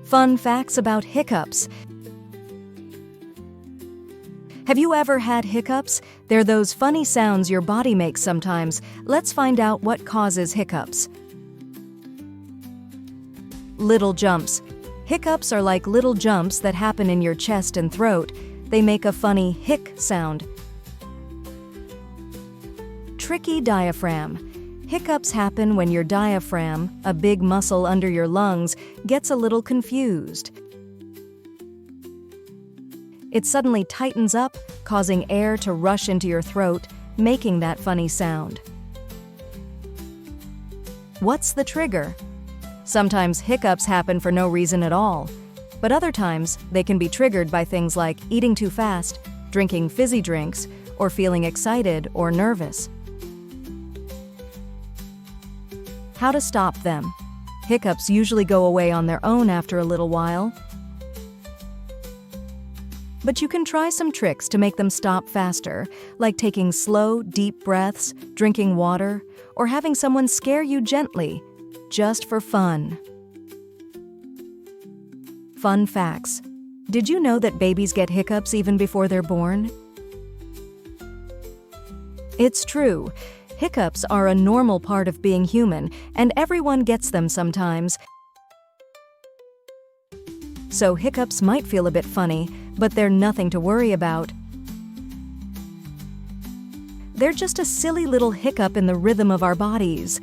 Fun facts about hiccups. Have you ever had hiccups? They're those funny sounds your body makes sometimes. Let's find out what causes hiccups. Little jumps. Hiccups are like little jumps that happen in your chest and throat. They make a funny hic sound. Tricky diaphragm. Hiccups happen when your diaphragm, a big muscle under your lungs, gets a little confused. It suddenly tightens up, causing air to rush into your throat, making that funny sound. What's the trigger? Sometimes hiccups happen for no reason at all, but other times they can be triggered by things like eating too fast, drinking fizzy drinks, or feeling excited or nervous. How to stop them? Hiccups usually go away on their own after a little while, but you can try some tricks to make them stop faster, like taking slow, deep breaths, drinking water, or having someone scare you gently, just for fun. Fun facts. Did you know that babies get hiccups even before they're born? It's true. Hiccups are a normal part of being human, and everyone gets them sometimes. So hiccups might feel a bit funny, but they're nothing to worry about. They're just a silly little hiccup in the rhythm of our bodies.